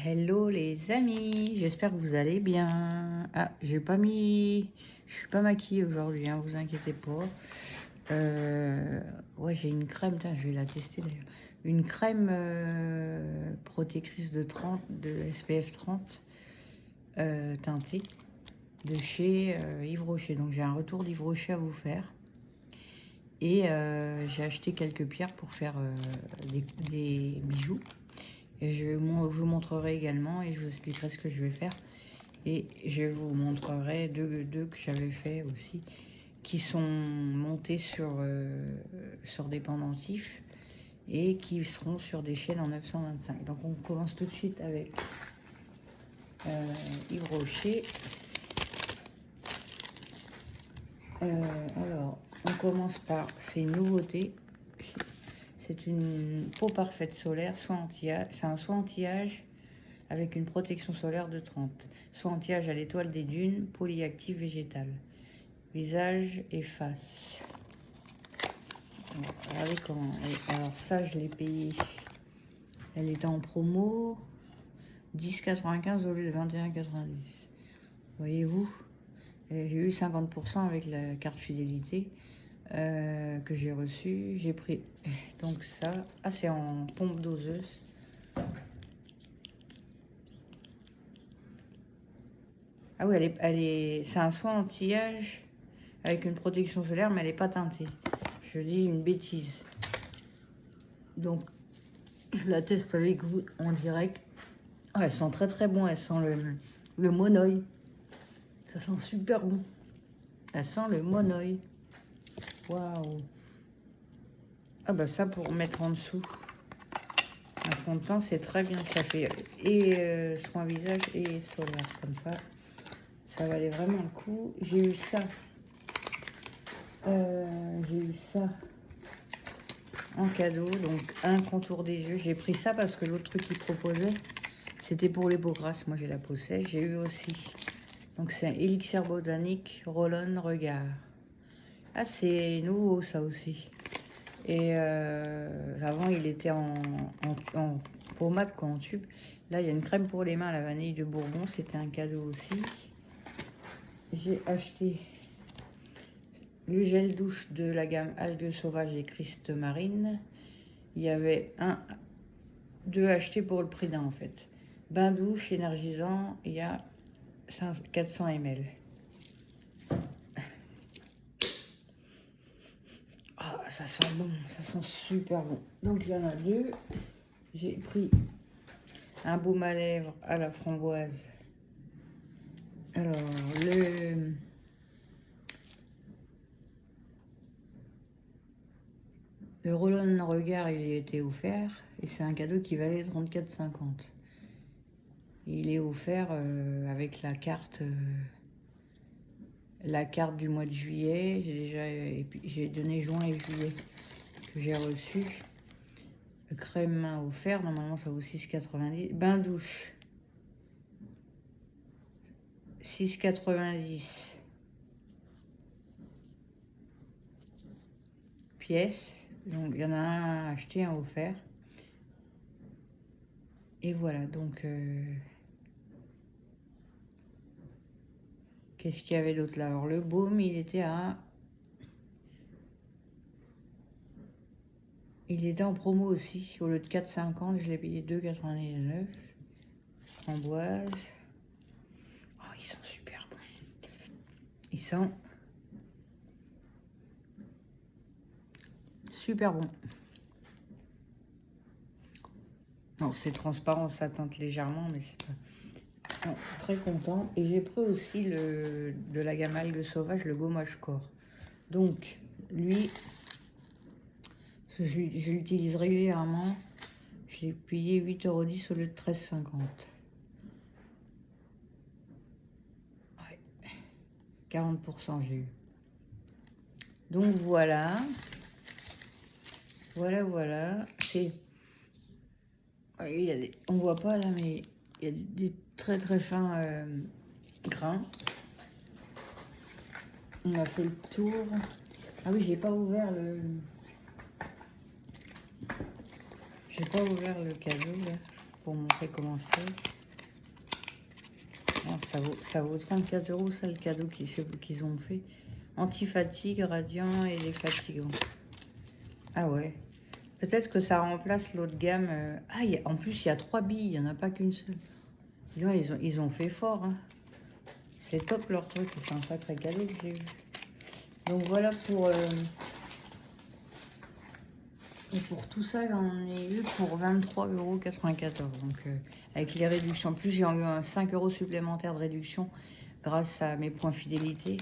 Hello les amis, j'espère que vous allez bien. Ah, j'ai pas mis... Je suis pas maquillée aujourd'hui, hein, vous inquiétez pas. Ouais, j'ai une crème, tiens, je vais la tester d'ailleurs. Une crème protectrice de SPF 30 teintée de chez Yves Rocher. Donc j'ai un retour d'Yves Rocher à vous faire. Et j'ai acheté quelques pierres pour faire des bijoux. Et je vous montrerai également et je vous expliquerai ce que je vais faire. Et je vous montrerai deux que j'avais fait aussi, qui sont montés sur des pendentifs et qui seront sur des chaînes en 925. Donc on commence tout de suite avec Yves Rocher. Alors, on commence par ces nouveautés. C'est une peau parfaite solaire, c'est un soin anti-âge avec une protection solaire de 30. Soin anti-âge à l'étoile des dunes, polyactive végétale. Visage et face. Regardez comment. Alors ça, je l'ai payé. Elle était en promo 10,95 au lieu de 21,90. Voyez-vous, j'ai eu 50% avec la carte fidélité. Que j'ai reçu, j'ai pris donc ça. Ah, c'est en pompe doseuse. Ah oui, c'est un soin anti-âge avec une protection solaire, mais elle n'est pas teintée. Je dis une bêtise. Donc, je la teste avec vous en direct. Oh, elle sent très très bon. Elle sent le monoï. Ça sent super bon. Elle sent le monoï. Waouh. Ah bah ça pour mettre en dessous. Un fond de teint, c'est très bien. Ça fait et soin visage et solaire comme ça. Ça valait vraiment le coup. J'ai eu ça. En cadeau. Donc un contour des yeux. J'ai pris ça parce que l'autre truc qu'ils proposaient, c'était pour les peaux grasses. Moi j'ai la peau sèche. J'ai eu aussi. Donc c'est un élixir botanique Roll-on Regard. Ah, c'est nouveau ça aussi. Et avant il était en pommade, quoi, en tube. Là il y a une crème pour les mains à la vanille de Bourbon. C'était un cadeau aussi. J'ai acheté le gel douche de la gamme Algues Sauvages et Christ Marine. Il y avait deux achetés pour le prix d'un en fait. Bain douche énergisant, il y a 400 ml. Ah, ça sent bon, ça sent super bon. Donc il y en a deux. J'ai pris un baume à lèvres à la framboise. Alors, le Roll-on Regard, il était offert. Et c'est un cadeau qui valait 34,50. Il est offert avec la carte du mois de juillet. Et puis j'ai donné juin et juillet que j'ai reçu. Crème main offert, normalement ça vaut 6,90. Bain douche 6,90 pièces. Donc il y en a un acheté, un offert. Et voilà, donc qu'est-ce qu'il y avait d'autre là? Alors le baume, il était en promo aussi. Au lieu de 4,50, je l'ai payé 2,99. Framboise. Oh, ils sont super bons. Ils sont super bons. Non, c'est transparent, ça teinte légèrement, mais c'est pas... Non, très content. Et j'ai pris aussi de la gamme Algues Sauvages, le gommage corps. Donc, lui, je l'utilise régulièrement. J'ai payé 8,10 € au lieu de 13,50 €. Ouais. 40% j'ai eu. Donc voilà. Voilà. C'est... On voit pas là, mais il y a des très très fins grains. On a fait le tour. Ah oui, j'ai pas ouvert le cadeau là. pour montrer comment c'est. Bon, ça vaut 34 €, ça, le cadeau qu'ils ont fait. Anti-fatigue, radiant et défatigant. Ah ouais. Peut-être que ça remplace l'autre gamme. Ah, en plus, il y a 3 billes, il n'y en a pas qu'une seule. Ils ont fait fort. Hein. C'est top leur truc, c'est un sacré cadeau que j'ai eu. Donc voilà pour tout ça, j'en ai eu pour 23,94 €. Donc avec les réductions, en plus j'ai eu un 5 € supplémentaire de réduction grâce à mes points fidélité.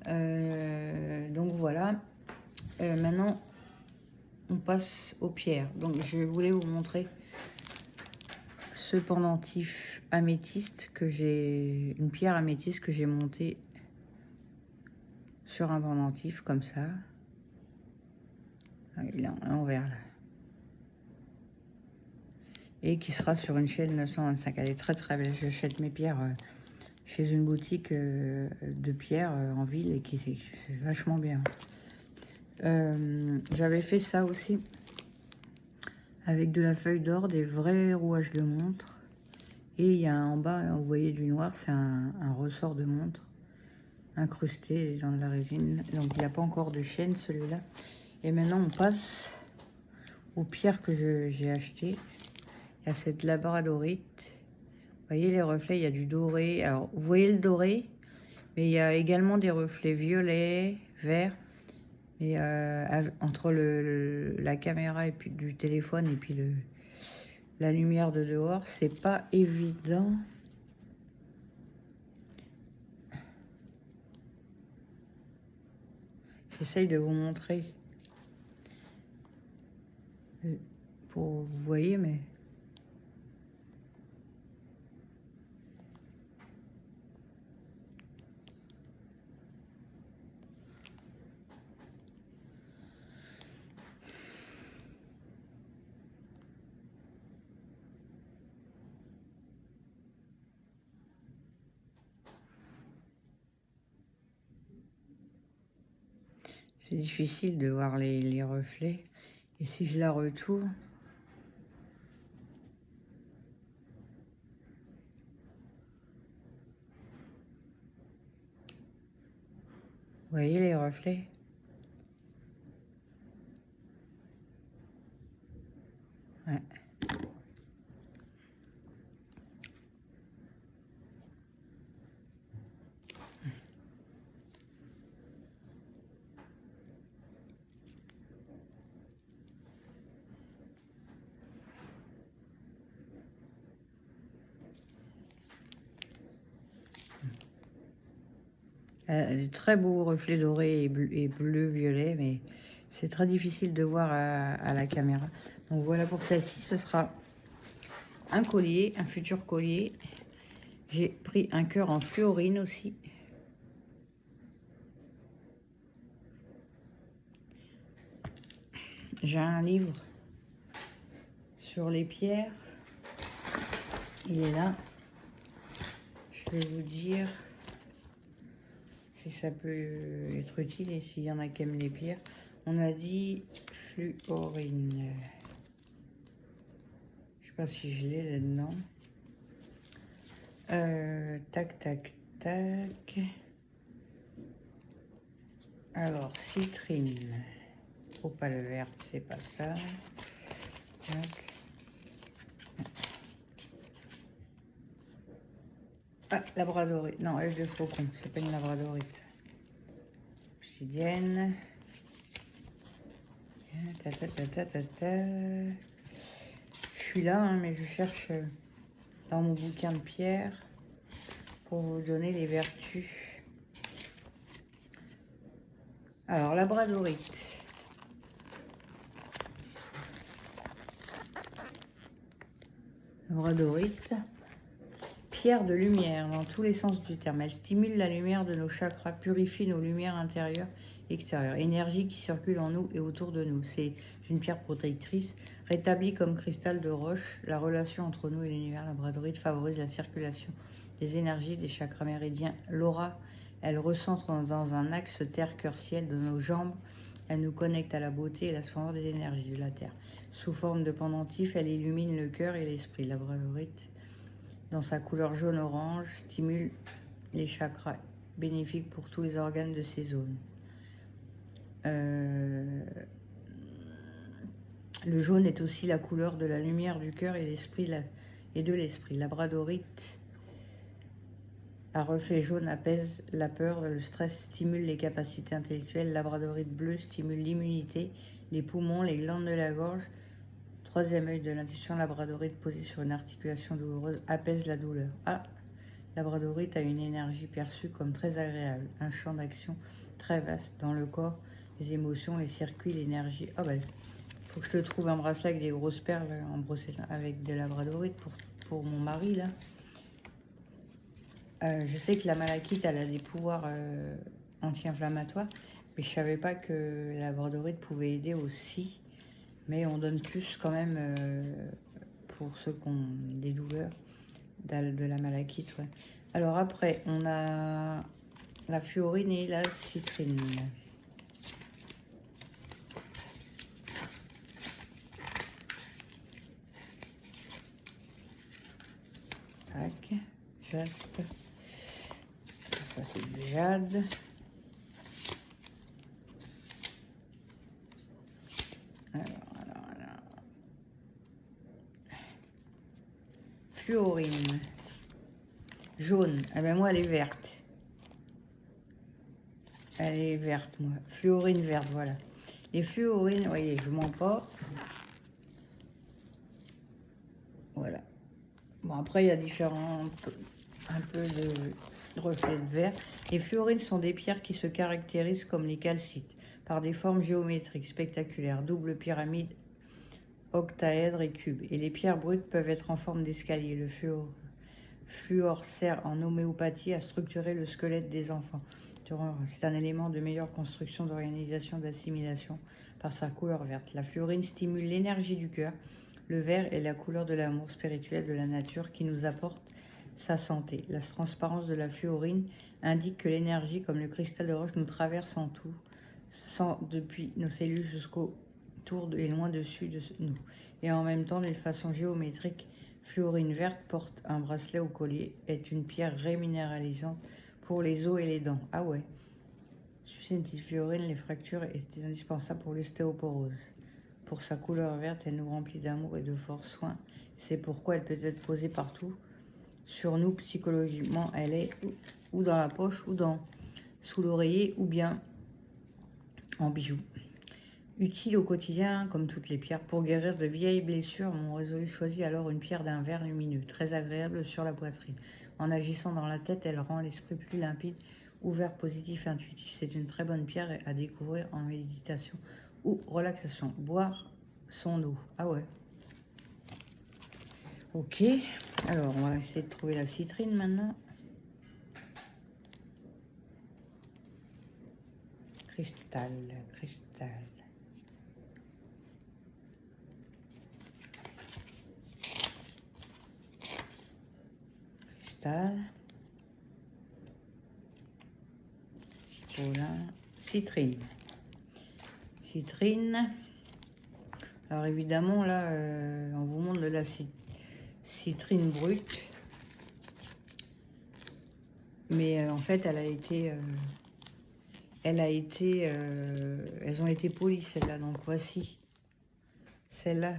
Donc voilà. Maintenant, on passe aux pierres. Donc je voulais vous montrer ce pendentif améthyste que j'ai, une pierre améthyste que j'ai montée sur un pendentif comme ça. Il est en l'envers là. Et qui sera sur une chaîne 925. Elle est très très belle. J'achète mes pierres chez une boutique de pierres en ville et qui c'est vachement bien. J'avais fait ça aussi avec de la feuille d'or, des vrais rouages de montre. Et il y a en bas, vous voyez du noir, c'est un ressort de montre incrusté dans de la résine. Donc il n'y a pas encore de chaîne celui-là. Et maintenant on passe aux pierres que j'ai achetées. Il y a cette labradorite. Vous voyez les reflets, il y a du doré. Alors vous voyez le doré, mais il y a également des reflets violets, verts. Et entre la caméra et puis du téléphone et puis la lumière de dehors, c'est pas évident. J'essaye de vous montrer pour vous voyez, mais c'est difficile de voir les reflets. Et si je la retourne, vous voyez les reflets? Ouais. Très beau reflet doré et bleu, violet, mais c'est très difficile de voir à la caméra. Donc voilà pour celle-ci, ce sera un collier, un futur collier. J'ai pris un cœur en fluorine aussi. J'ai un livre sur les pierres. Il est là. Je vais vous dire si ça peut être utile et s'il y en a qui aiment les pierres. On a dit fluorine. Je sais pas si je l'ai là-dedans. Tac, tac, tac. Alors, citrine. Opale verte, c'est pas ça. Tac. Ah, labradorite. Non, œuf de faucon. C'est pas une labradorite. Obsidienne. Ta, ta, ta, ta, ta, ta. Je suis là, hein, mais je cherche dans mon bouquin de pierre pour vous donner les vertus. Alors, labradorite. Labradorite. Pierre de lumière dans tous les sens du terme. Elle stimule la lumière de nos chakras, purifie nos lumières intérieures et extérieures. Énergie qui circule en nous et autour de nous. C'est une pierre protectrice, rétablie comme cristal de roche. La relation entre nous et l'univers, la labradorite favorise la circulation des énergies des chakras méridiens. L'aura, elle recentre dans un axe terre-cœur-ciel de nos jambes. Elle nous connecte à la beauté et la splendeur des énergies de la terre. Sous forme de pendentif, elle illumine le cœur et l'esprit. Labradorite, dans sa couleur jaune-orange, stimule les chakras, bénéfique pour tous les organes de ces zones. Le jaune est aussi la couleur de la lumière du cœur et de l'esprit. Labradorite à reflet jaune apaise la peur, le stress, stimule les capacités intellectuelles. Labradorite bleu stimule l'immunité, les poumons, les glandes de la gorge. Troisième œil de l'intuition, labradorite posé sur une articulation douloureuse apaise la douleur. Ah, labradorite a une énergie perçue comme très agréable, un champ d'action très vaste dans le corps, les émotions, les circuits, l'énergie. Ah ben, faut que je te trouve un bracelet avec des grosses perles embrossées avec de labradorite pour mon mari là. Je sais que la malachite, elle a des pouvoirs anti-inflammatoires, mais je savais pas que la labradorite pouvait aider aussi. Mais on donne plus quand même pour ceux qui ont des douleurs de la malachite. Ouais. Alors après, on a la fluorine et la citrine. Tac, jaspe. Ça c'est du jade. Alors. Fluorine. Jaune. Eh ben moi elle est verte. Elle est verte moi. Fluorine verte, voilà. Les fluorines, vous voyez, je mens pas. Voilà. Bon après il y a différentes, un peu de reflets de verre. Les fluorines sont des pierres qui se caractérisent comme les calcites, par des formes géométriques spectaculaires, double pyramide, octaèdre et cube. Et les pierres brutes peuvent être en forme d'escalier. Le fluor sert en homéopathie à structurer le squelette des enfants. C'est un élément de meilleure construction, d'organisation, d'assimilation par sa couleur verte. La fluorine stimule l'énergie du cœur. Le vert est la couleur de l'amour spirituel de la nature qui nous apporte sa santé. La transparence de la fluorine indique que l'énergie, comme le cristal de roche, nous traverse en tout, depuis nos cellules jusqu'au tour et loin dessus de nous. Et en même temps, d'une façon géométrique, fluorine verte porte un bracelet au collier, est une pierre réminéralisante pour les os et les dents. Ah ouais. Sucer une petite fluorine, les fractures étaient indispensables pour l'ostéoporose. Pour sa couleur verte, elle nous remplit d'amour et de forts soins. C'est pourquoi elle peut être posée partout sur nous psychologiquement. Elle est ou dans la poche, ou sous l'oreiller, ou bien en bijoux. Utile au quotidien, comme toutes les pierres, pour guérir de vieilles blessures. Mon résolu choisit alors une pierre d'un vert lumineux, très agréable sur la poitrine. En agissant dans la tête, elle rend l'esprit plus limpide, ouvert, positif, intuitif. C'est une très bonne pierre à découvrir en méditation ou relaxation. Boire son eau. Ah ouais. Ok. Alors, on va essayer de trouver la citrine maintenant. Cristal. Citrine. Alors évidemment là, on vous montre de la citrine brute, mais en fait elles ont été polies celles-là. Donc voici celle-là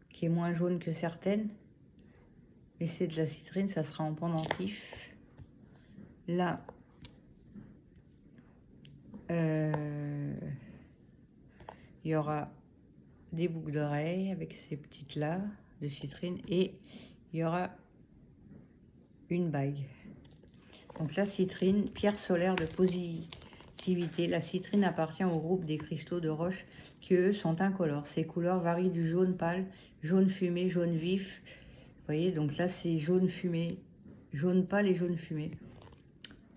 qui est moins jaune que certaines. Mais c'est de la citrine, ça sera en pendentif. Là, il y aura des boucles d'oreilles avec ces petites là de citrine et il y aura une bague. Donc la citrine, pierre solaire de positivité. La citrine appartient au groupe des cristaux de roche qui eux sont incolores. Ces couleurs varient du jaune pâle, jaune fumé, jaune vif. Vous voyez, donc là c'est jaune fumé, jaune pâle et jaune fumé.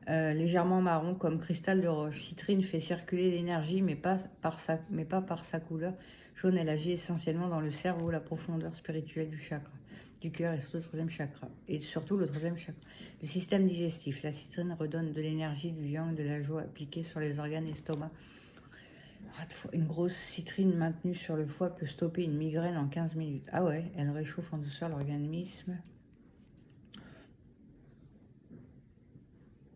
Légèrement marron comme cristal de roche. Citrine fait circuler l'énergie, mais pas par sa couleur. Jaune, elle agit essentiellement dans le cerveau, la profondeur spirituelle du chakra, du cœur et surtout le troisième chakra. Le système digestif. La citrine redonne de l'énergie, du yang, de la joie appliquée sur les organes estomac. Une grosse citrine maintenue sur le foie peut stopper une migraine en 15 minutes. Ah ouais, elle réchauffe en douceur l'organisme.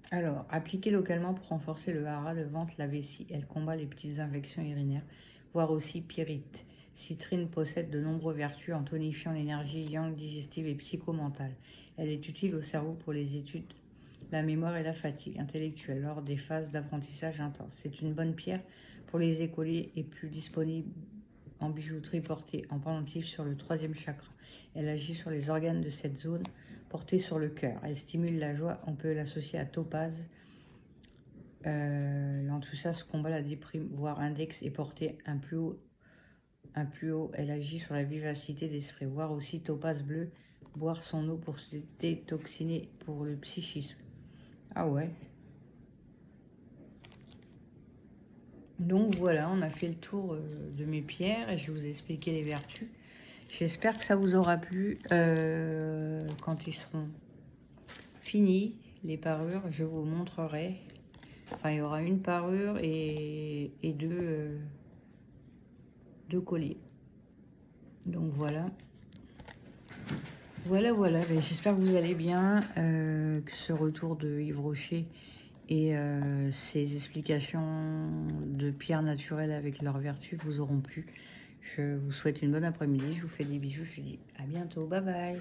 Alors, appliquée localement pour renforcer le hara, le ventre, la vessie. Elle combat les petites infections urinaires, voire aussi pyrite. Citrine possède de nombreuses vertus en tonifiant l'énergie yang digestive et psychomentale. Elle est utile au cerveau pour les études, la mémoire et la fatigue intellectuelle lors des phases d'apprentissage intense. C'est une bonne pierre pour les écoliers et plus disponible en bijouterie portée en pendentif sur le 3e chakra. Elle agit sur les organes de cette zone portée sur le cœur. Elle stimule la joie, on peut l'associer à topaze. L'enthousiasme combat la déprime, voire index et portée un plus haut. Elle agit sur la vivacité d'esprit, voire aussi topaze bleu, boire son eau pour se détoxiner pour le psychisme. Ah ouais. Donc voilà, on a fait le tour de mes pierres et je vous ai expliqué les vertus. J'espère que ça vous aura plu. Quand ils seront finis, les parures, je vous montrerai. Enfin, il y aura une parure et deux colliers. Donc voilà. Voilà. J'espère que vous allez bien, que ce retour de Yves Rocher et ces explications de pierres naturelles avec leurs vertus vous auront plu. Je vous souhaite une bonne après-midi. Je vous fais des bisous. Je vous dis à bientôt. Bye bye.